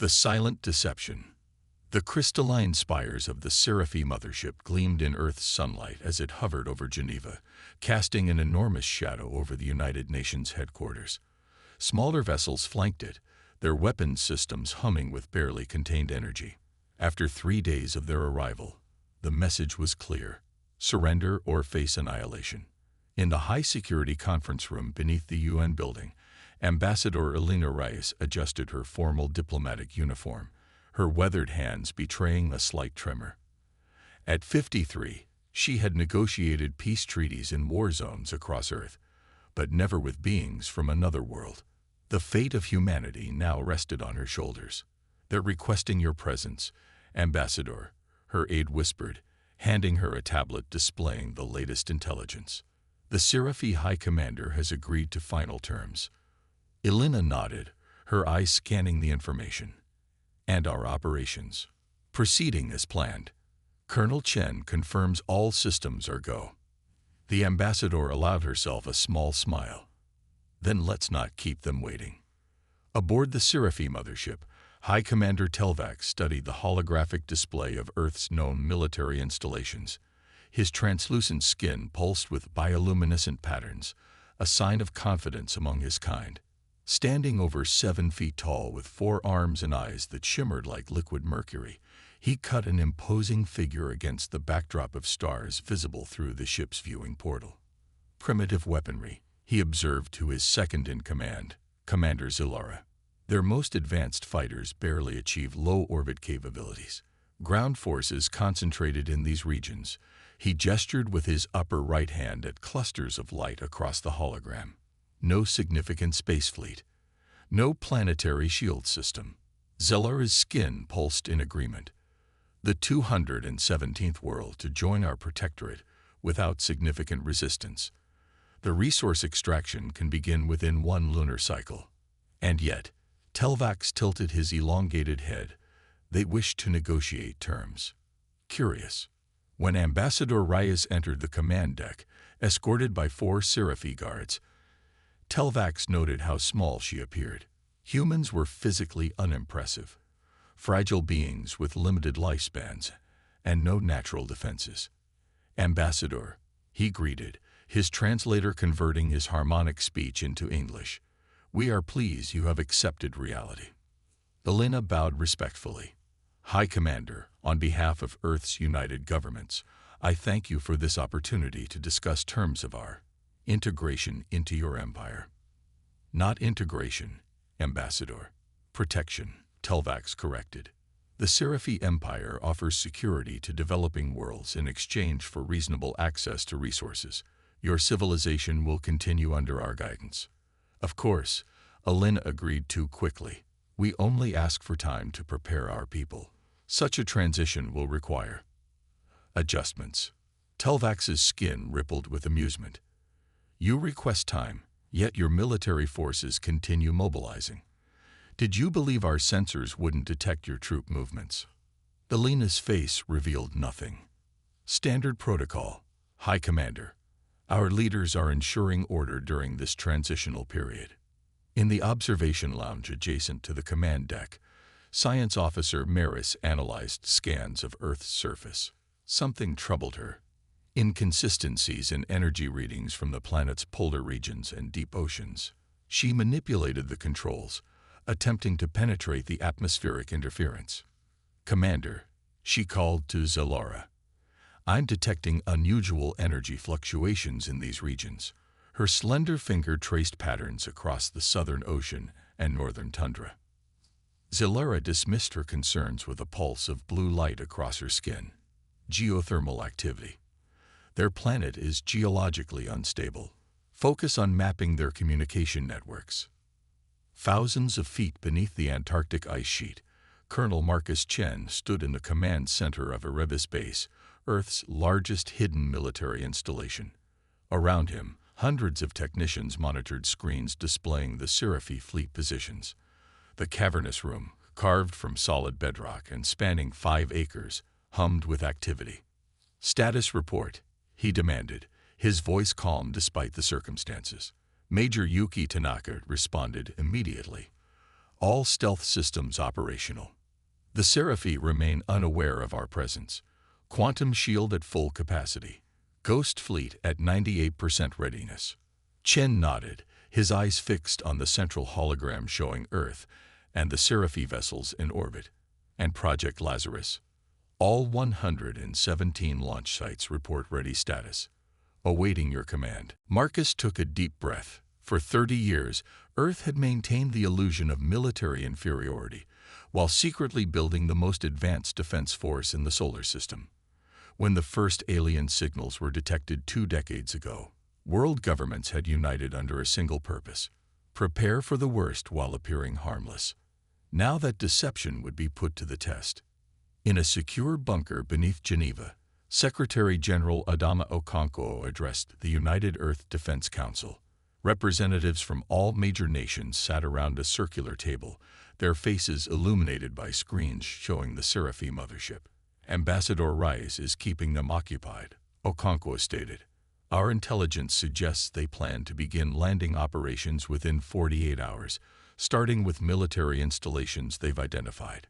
The silent deception. The crystalline spires of the Sci-Fi mothership gleamed in Earth's sunlight as it hovered over Geneva, casting an enormous shadow over the United Nations headquarters. Smaller vessels flanked it, their weapons systems humming with barely contained energy. After 3 days of their arrival, the message was clear: surrender or face annihilation. In the high-security conference room beneath the UN building, Ambassador Elena Reyes adjusted her formal diplomatic uniform, her weathered hands betraying a slight tremor. At 53, she had negotiated peace treaties in war zones across Earth, but never with beings from another world. The fate of humanity now rested on her shoulders. "They're requesting your presence, Ambassador," her aide whispered, handing her a tablet displaying the latest intelligence. "The Sci-Fi High Commander has agreed to final terms." Elena nodded, her eyes scanning the information. "And our operations proceeding as planned. Colonel Chen confirms all systems are go." The ambassador allowed herself a small smile. "Then let's not keep them waiting." Aboard the Sci-Fi mothership, High Commander Telvax studied the holographic display of Earth's known military installations. His translucent skin pulsed with bioluminescent patterns, a sign of confidence among his kind. Standing over 7 feet tall with 4 arms and eyes that shimmered like liquid mercury, he cut an imposing figure against the backdrop of stars visible through the ship's viewing portal. "Primitive weaponry," he observed to his second-in-command, Commander Zilara. "Their most advanced fighters barely achieve low-orbit capabilities. Ground forces concentrated in these regions." He gestured with his upper right hand at clusters of light across the hologram. "No significant space fleet. No planetary shield system." Zilara's skin pulsed in agreement. "The 217th world to join our protectorate without significant resistance. The resource extraction can begin within 1 lunar cycle." And yet, Telvax tilted his elongated head, they wished to negotiate terms. Curious. When Ambassador Reyes entered the command deck, escorted by 4 Sci-Fi guards, Telvax noted how small she appeared. Humans were physically unimpressive, fragile beings with limited lifespans and no natural defenses. "Ambassador," he greeted, his translator converting his harmonic speech into English, "we are pleased you have accepted reality." Elena bowed respectfully. "High Commander, on behalf of Earth's united governments, I thank you for this opportunity to discuss terms of our integration into your empire." "Not integration, Ambassador. Protection," Telvax corrected. "The Sci-Fi Empire offers security to developing worlds in exchange for reasonable access to resources. Your civilization will continue under our guidance." "Of course," Elena agreed too quickly. "We only ask for time to prepare our people. Such a transition will require adjustments." Telvax's skin rippled with amusement. "You request time, yet your military forces continue mobilizing. Did you believe our sensors wouldn't detect your troop movements?" Elena's face revealed nothing. "Standard protocol, High Commander. Our leaders are ensuring order during this transitional period." In the observation lounge adjacent to the command deck, Science Officer Maris analyzed scans of Earth's surface. Something troubled her. Inconsistencies in energy readings from the planet's polar regions and deep oceans. She manipulated the controls, attempting to penetrate the atmospheric interference. "Commander," she called to Zilara, "I'm detecting unusual energy fluctuations in these regions." Her slender finger traced patterns across the southern ocean and northern tundra. Zilara dismissed her concerns with a pulse of blue light across her skin. "Geothermal activity. Their planet is geologically unstable. Focus on mapping their communication networks." Thousands of feet beneath the Antarctic ice sheet, Colonel Marcus Chen stood in the command center of Erebus Base, Earth's largest hidden military installation. Around him, hundreds of technicians monitored screens displaying the Sci-Fi fleet positions. The cavernous room, carved from solid bedrock and spanning 5 acres, hummed with activity. "Status report," he demanded, his voice calm despite the circumstances. Major Yuki Tanaka responded immediately. All stealth systems operational. The Seraphi remain unaware of our presence. Quantum shield at full capacity. Ghost fleet at 98% readiness. Chen nodded, his eyes fixed on the central hologram showing Earth and the Seraphi vessels in orbit. And Project Lazarus. All 117 launch sites report ready status. Awaiting your command. Marcus took a deep breath. For 30 years, Earth had maintained the illusion of military inferiority, while secretly building the most advanced defense force in the solar system. When the first alien signals were detected 2 decades ago, world governments had united under a single purpose: prepare for the worst while appearing harmless. Now that deception would be put to the test. In a secure bunker beneath Geneva, Secretary General Adama Okonkwo addressed the United Earth Defense Council. Representatives from all major nations sat around a circular table, their faces illuminated by screens showing the Seraphi mothership. Ambassador Rice is keeping them occupied, Okonkwo stated. Our intelligence suggests they plan to begin landing operations within 48 hours, starting with military installations they've identified.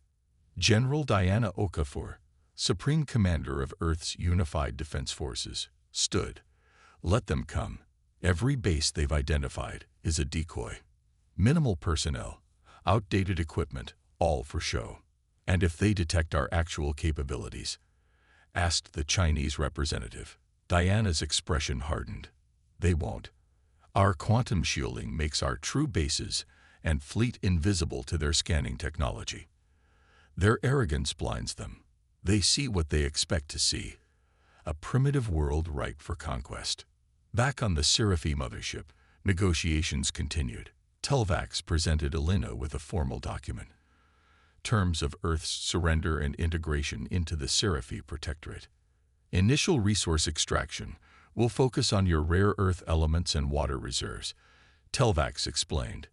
General Diana Okafor, Supreme Commander of Earth's Unified Defense Forces, stood. Let them come. Every base they've identified is a decoy. Minimal personnel, outdated equipment, all for show. And if they detect our actual capabilities? Asked the Chinese representative. Diana's expression hardened. They won't. Our quantum shielding makes our true bases and fleet invisible to their scanning technology. Their arrogance blinds them. They see what they expect to see. A primitive world ripe for conquest. Back on the Seraphi mothership, negotiations continued. Telvax presented Elena with a formal document. Terms of Earth's surrender and integration into the Seraphi Protectorate. Initial resource extraction will focus on your rare earth elements and water reserves, Telvax explained.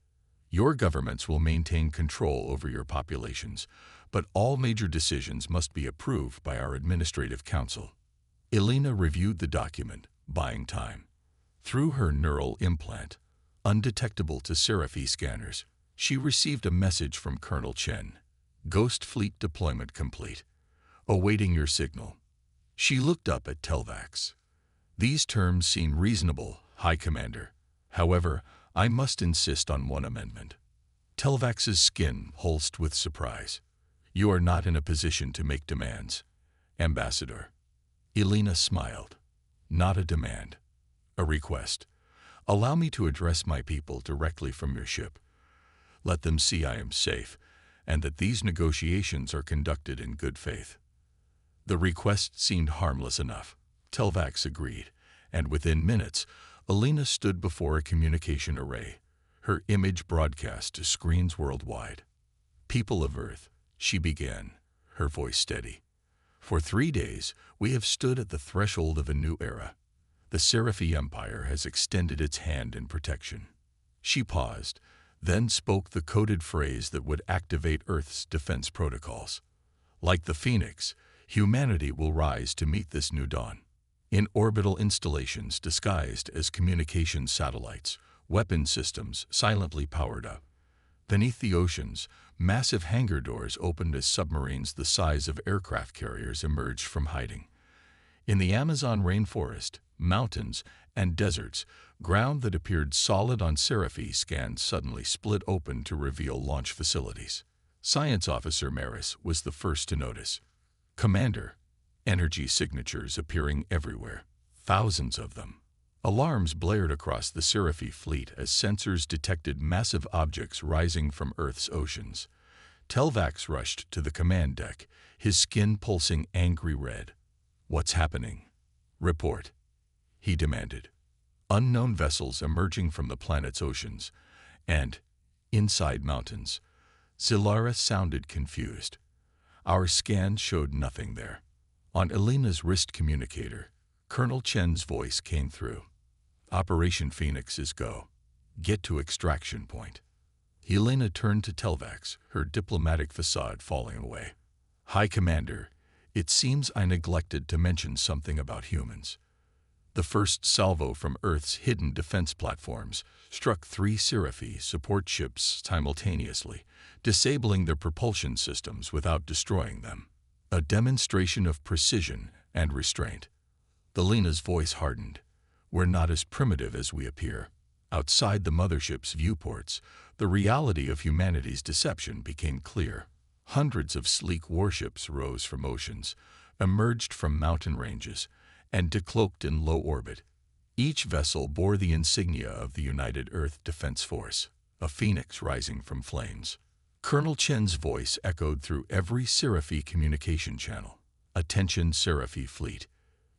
Your governments will maintain control over your populations, but all major decisions must be approved by our administrative council. Elena reviewed the document, buying time. Through her neural implant, undetectable to Seraphi scanners, she received a message from Colonel Chen. Ghost fleet deployment complete. Awaiting your signal. She looked up at Telvax. These terms seem reasonable, High Commander. However, I must insist on one amendment. Telvax's skin pulsed with surprise. You are not in a position to make demands, Ambassador. Elena smiled. Not a demand. A request. Allow me to address my people directly from your ship. Let them see I am safe, and that these negotiations are conducted in good faith. The request seemed harmless enough. Telvax agreed, and within minutes, Elena stood before a communication array, her image broadcast to screens worldwide. People of Earth, she began, her voice steady. For 3 days, we have stood at the threshold of a new era. The Seraphi Empire has extended its hand in protection. She paused, then spoke the coded phrase that would activate Earth's defense protocols. Like the Phoenix, humanity will rise to meet this new dawn. In orbital installations disguised as communication satellites, weapon systems silently powered up. Beneath the oceans, massive hangar doors opened as submarines the size of aircraft carriers emerged from hiding. In the Amazon rainforest, mountains, and deserts, ground that appeared solid on Seraphi scans suddenly split open to reveal launch facilities. Science Officer Maris was the first to notice. Commander, energy signatures appearing everywhere, thousands of them. Alarms blared across the Seraphi fleet as sensors detected massive objects rising from Earth's oceans. Telvax rushed to the command deck, his skin pulsing angry red. What's happening? Report, he demanded. Unknown vessels emerging from the planet's oceans, and, inside mountains. Zilara sounded confused. Our scans showed nothing there. On Elena's wrist communicator, Colonel Chen's voice came through. Operation Phoenix is go. Get to extraction point. Elena turned to Telvax, her diplomatic facade falling away. High Commander, it seems I neglected to mention something about humans. The first salvo from Earth's hidden defense platforms struck 3 Seraphi support ships simultaneously, disabling their propulsion systems without destroying them. A demonstration of precision and restraint. Alina's voice hardened. We're not as primitive as we appear. Outside the mothership's viewports, the reality of humanity's deception became clear. Hundreds of sleek warships rose from oceans, emerged from mountain ranges, and decloaked in low orbit. Each vessel bore the insignia of the United Earth Defense Force, a phoenix rising from flames. Colonel Chen's voice echoed through every Seraphi communication channel. Attention, Seraphi fleet.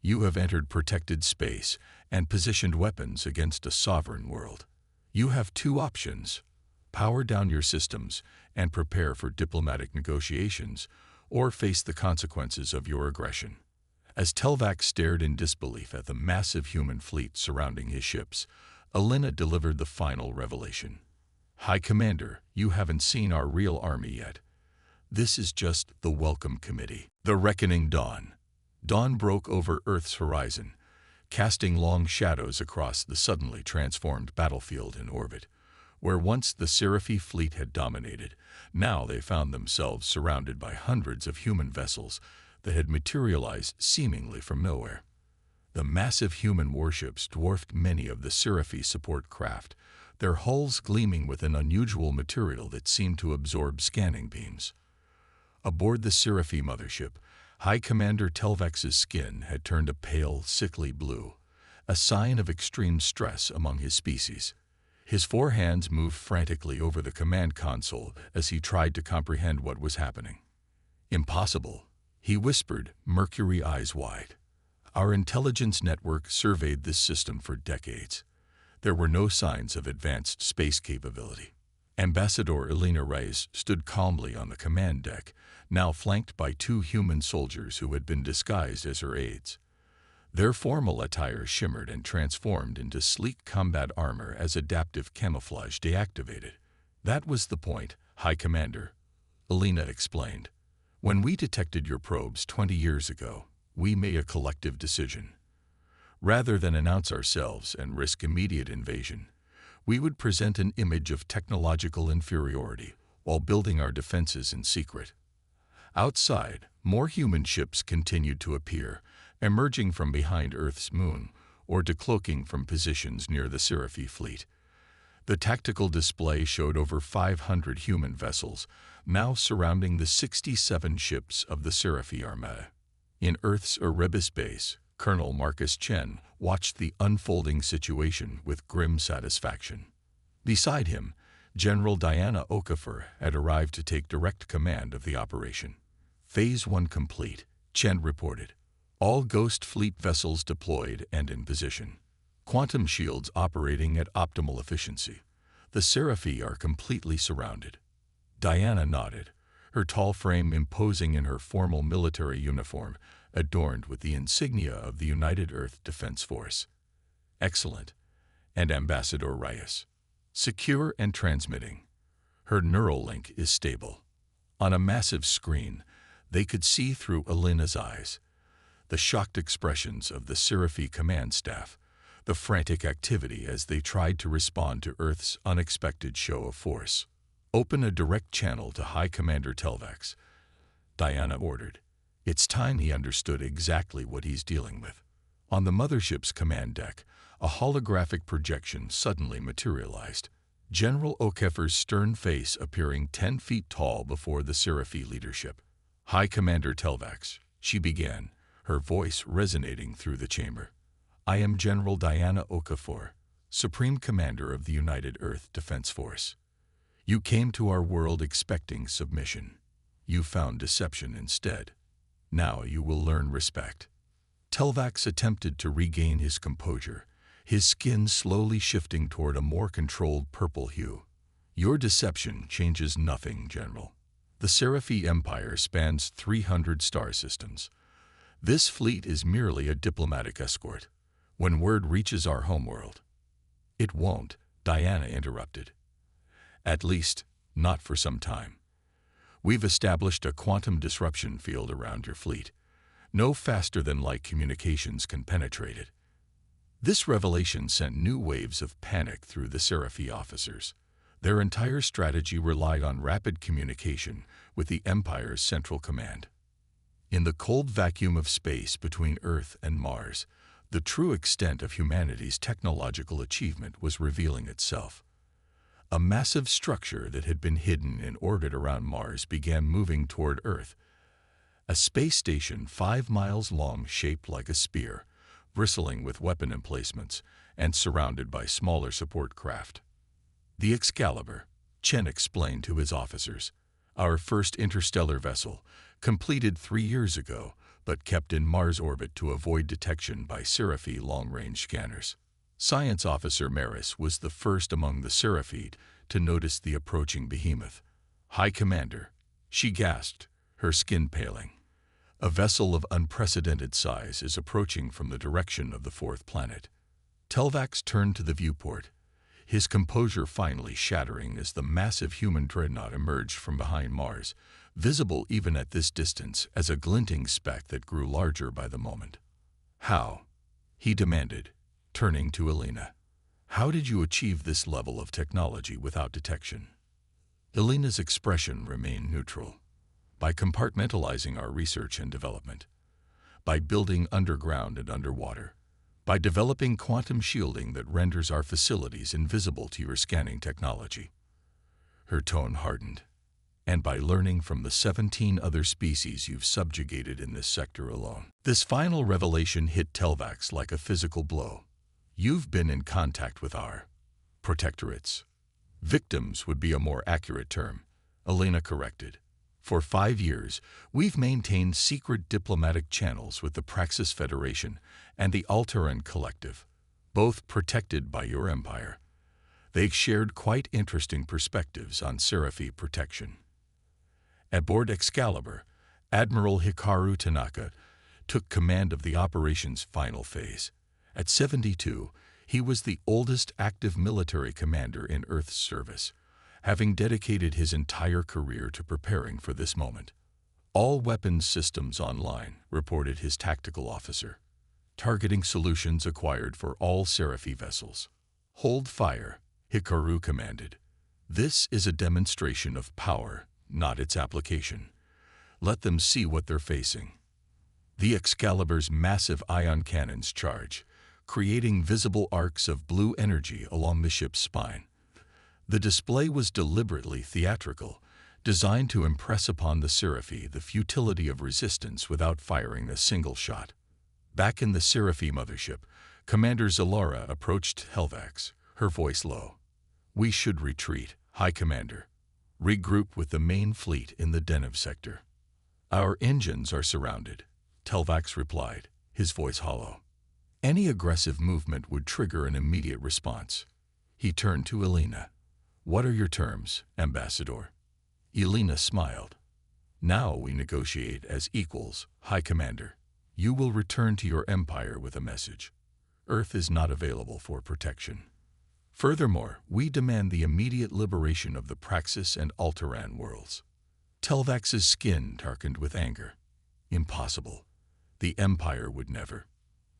You have entered protected space and positioned weapons against a sovereign world. You have 2 options: power down your systems and prepare for diplomatic negotiations, or face the consequences of your aggression. As Telvac stared in disbelief at the massive human fleet surrounding his ships, Alina delivered the final revelation. High Commander, you haven't seen our real army yet. This is just the welcome committee. The reckoning dawn. Dawn broke over Earth's horizon, casting long shadows across the suddenly transformed battlefield in orbit. Where once the Seraphi fleet had dominated, now they found themselves surrounded by hundreds of human vessels that had materialized seemingly from nowhere. The massive human warships dwarfed many of the Seraphi support craft, their hulls gleaming with an unusual material that seemed to absorb scanning beams. Aboard the Seraphi mothership, High Commander Telvax's skin had turned a pale, sickly blue, a sign of extreme stress among his species. His 4 hands moved frantically over the command console as he tried to comprehend what was happening. Impossible, he whispered, mercury eyes wide. Our intelligence network surveyed this system for decades. There were no signs of advanced space capability. Ambassador Elena Reyes stood calmly on the command deck, now flanked by 2 human soldiers who had been disguised as her aides. Their formal attire shimmered and transformed into sleek combat armor as adaptive camouflage deactivated. That was the point, High Commander, Elena explained. When we detected your probes 20 years ago, we made a collective decision. Rather than announce ourselves and risk immediate invasion, we would present an image of technological inferiority while building our defenses in secret. Outside, more human ships continued to appear, emerging from behind Earth's moon or decloaking from positions near the Seraphi fleet. The tactical display showed over 500 human vessels, now surrounding the 67 ships of the Seraphi Armada. In Earth's Erebus base, Colonel Marcus Chen watched the unfolding situation with grim satisfaction. Beside him, General Diana Okafor had arrived to take direct command of the operation. Phase 1 complete, Chen reported. All Ghost Fleet vessels deployed and in position. Quantum shields operating at optimal efficiency. The Seraphi are completely surrounded. Diana nodded, her tall frame imposing in her formal military uniform, adorned with the insignia of the United Earth Defense Force. Excellent. And Ambassador Reyes. Secure and transmitting. Her neural link is stable. On a massive screen, they could see through Elena's eyes. The shocked expressions of the Seraphi command staff, the frantic activity as they tried to respond to Earth's unexpected show of force. Open a direct channel to High Commander Telvax, Diana ordered. It's time he understood exactly what he's dealing with. On the mothership's command deck, a holographic projection suddenly materialized. General Okafor's stern face appearing 10 feet tall before the Seraphi leadership. High Commander Telvax, she began, her voice resonating through the chamber. I am General Diana Okafor, Supreme Commander of the United Earth Defense Force. You came to our world expecting submission. You found deception instead. Now you will learn respect. Telvax attempted to regain his composure, his skin slowly shifting toward a more controlled purple hue. Your deception changes nothing, General. The Seraphi Empire spans 300 star systems. This fleet is merely a diplomatic escort. When word reaches our homeworld. It won't, Diana interrupted. At least, not for some time. We've established a quantum disruption field around your fleet. No faster than light communications can penetrate it. This revelation sent new waves of panic through the Sci-Fi officers. Their entire strategy relied on rapid communication with the Empire's central command. In the cold vacuum of space between Earth and Mars, the true extent of humanity's technological achievement was revealing itself. A massive structure that had been hidden in orbit around Mars began moving toward Earth. A space station 5 miles long, shaped like a spear, bristling with weapon emplacements, and surrounded by smaller support craft. The Excalibur, Chen explained to his officers, our first interstellar vessel, completed 3 years ago, but kept in Mars orbit to avoid detection by Sci-Fi long-range scanners. Science Officer Maris was the first among the Sci-Fi to notice the approaching behemoth. "High Commander," she gasped, her skin paling. "A vessel of unprecedented size is approaching from the direction of the fourth planet." Telvax turned to the viewport, his composure finally shattering as the massive human dreadnought emerged from behind Mars, visible even at this distance as a glinting speck that grew larger by the moment. "How?" he demanded, turning to Elena. "How did you achieve this level of technology without detection?" Elena's expression remained neutral. "By compartmentalizing our research and development. By building underground and underwater. By developing quantum shielding that renders our facilities invisible to your scanning technology." Her tone hardened. "And by learning from the 17 other species you've subjugated in this sector alone." This final revelation hit Telvax like a physical blow. "You've been in contact with our protectorates." "Victims would be a more accurate term," Elena corrected. "For 5 years, we've maintained secret diplomatic channels with the Praxis Federation and the Altaran Collective, both protected by your empire. They've shared quite interesting perspectives on Sci-Fi protection." Aboard Excalibur, Admiral Hikaru Tanaka took command of the operation's final phase. At 72, he was the oldest active military commander in Earth's service, having dedicated his entire career to preparing for this moment. "All weapons systems online," reported his tactical officer. "Targeting solutions acquired for all Sci-Fi vessels." "Hold fire," Hikaru commanded. "This is a demonstration of power, not its application. Let them see what they're facing." The Excalibur's massive ion cannons charge, creating visible arcs of blue energy along the ship's spine. The display was deliberately theatrical, designed to impress upon the Sci-Fi the futility of resistance without firing a single shot. Back in the Sci-Fi mothership, Commander Zalara approached Telvax, her voice low. "We should retreat, High Commander. Regroup with the main fleet in the Deneb sector." "Our engines are surrounded," Telvax replied, his voice hollow. "Any aggressive movement would trigger an immediate response." He turned to Elena. "What are your terms, Ambassador?" Elena smiled. "Now we negotiate as equals, High Commander. You will return to your empire with a message. Earth is not available for protection. Furthermore, we demand the immediate liberation of the Praxis and Altaran worlds." Telvax's skin darkened with anger. "Impossible. The Empire would never."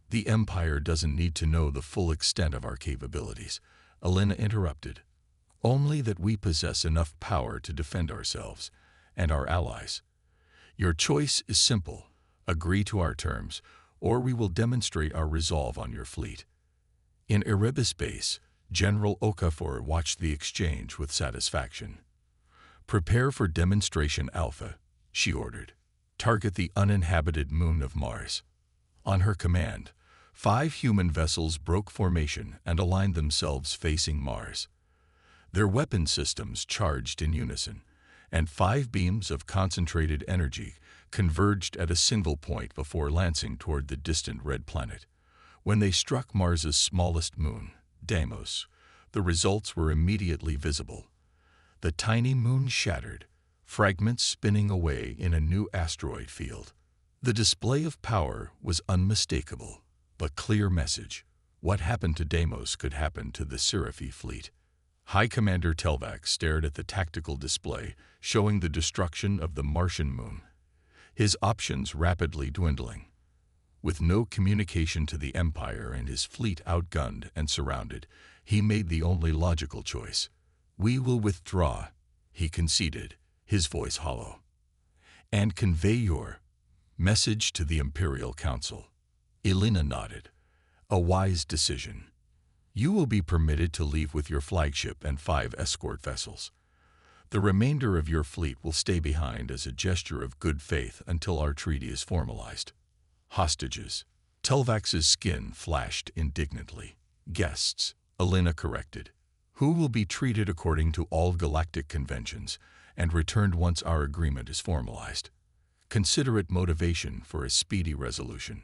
"The Empire doesn't need to know the full extent of our capabilities," Elena interrupted. "Only that we possess enough power to defend ourselves and our allies. Your choice is simple. Agree to our terms, or we will demonstrate our resolve on your fleet." In Erebus Base, General Okafor watched the exchange with satisfaction. "Prepare for Demonstration Alpha," she ordered. "Target the uninhabited moon of Mars." On her command, 5 human vessels broke formation and aligned themselves facing Mars. Their weapon systems charged in unison, and 5 beams of concentrated energy converged at a single point before lancing toward the distant red planet. When they struck Mars's smallest moon, Deimos, the results were immediately visible. The tiny moon shattered, fragments spinning away in a new asteroid field. The display of power was unmistakable, but clear message. What happened to Deimos could happen to the Sci-Fi fleet. High Commander Telvax stared at the tactical display, showing the destruction of the Martian moon, his options rapidly dwindling. With no communication to the Empire and his fleet outgunned and surrounded, he made the only logical choice. "We will withdraw," he conceded, his voice hollow, "and convey your message to the Imperial Council." Elena nodded. "A wise decision. You will be permitted to leave with your flagship and 5 escort vessels. The remainder of your fleet will stay behind as a gesture of good faith until our treaty is formalized." "Hostages." Telvax's skin flashed indignantly. "Guests," Elena corrected, "who will be treated according to all galactic conventions and returned once our agreement is formalized. Considerate motivation for a speedy resolution."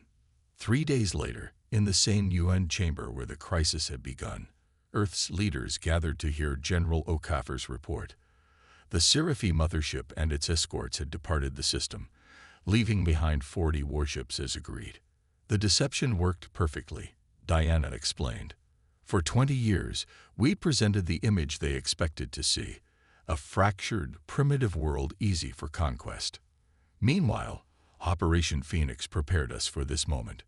3 days later, in the same UN chamber where the crisis had begun, Earth's leaders gathered to hear General Okafor's report. The Sci-Fi mothership and its escorts had departed the system, leaving behind 40 warships as agreed. "The deception worked perfectly," Diana explained. "For 20 years, we presented the image they expected to see, a fractured, primitive world easy for conquest. Meanwhile, Operation Phoenix prepared us for this moment."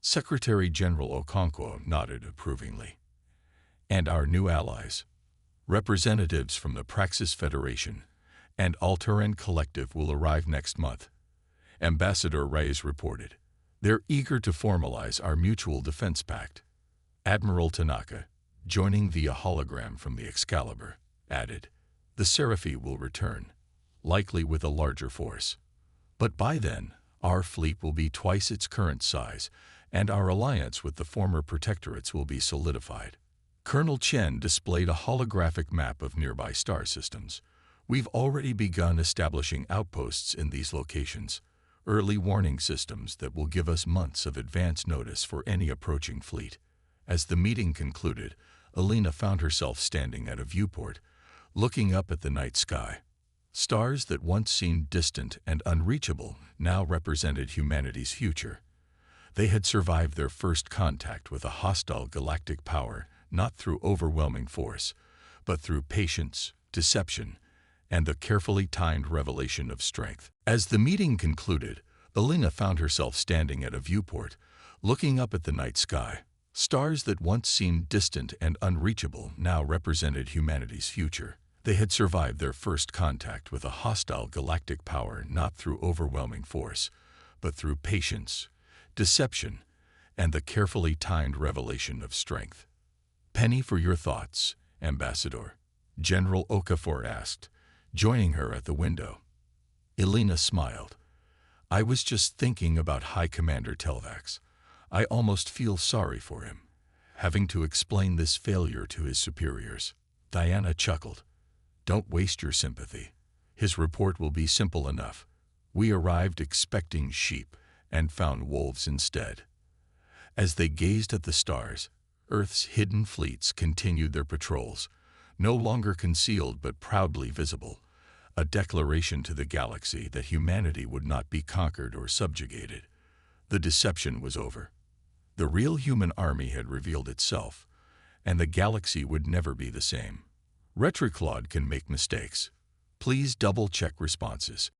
Secretary General Okonkwo nodded approvingly. "And our new allies, representatives from the Praxis Federation and Altaran Collective, will arrive next month," Ambassador Reyes reported. "They're eager to formalize our mutual defense pact." Admiral Tanaka, joining via hologram from the Excalibur, added, "The Sci-Fi will return, likely with a larger force. But by then, our fleet will be twice its current size, and our alliance with the former protectorates will be solidified." Colonel Chen displayed a holographic map of nearby star systems. "We've already begun establishing outposts in these locations, early warning systems that will give us months of advance notice for any approaching fleet." As the meeting concluded, Elena found herself standing at a viewport, looking up at the night sky. Stars that once seemed distant and unreachable now represented humanity's future. They had survived their first contact with a hostile galactic power, not through overwhelming force, but through patience, deception, and the carefully timed revelation of strength. As the meeting concluded, Elena found herself standing at a viewport, looking up at the night sky. Stars that once seemed distant and unreachable now represented humanity's future. They had survived their first contact with a hostile galactic power not through overwhelming force, but through patience, deception, and the carefully timed revelation of strength. "Penny, for your thoughts, Ambassador," General Okafor asked, joining her at the window. Elena smiled. "I was just thinking about High Commander Telvax. I almost feel sorry for him, having to explain this failure to his superiors." Diana chuckled. "Don't waste your sympathy. His report will be simple enough. We arrived expecting sheep and found wolves instead." As they gazed at the stars, Earth's hidden fleets continued their patrols, no longer concealed but proudly visible, a declaration to the galaxy that humanity would not be conquered or subjugated. The deception was over. The real human army had revealed itself, and the galaxy would never be the same. Retroclaude can make mistakes. Please double-check responses.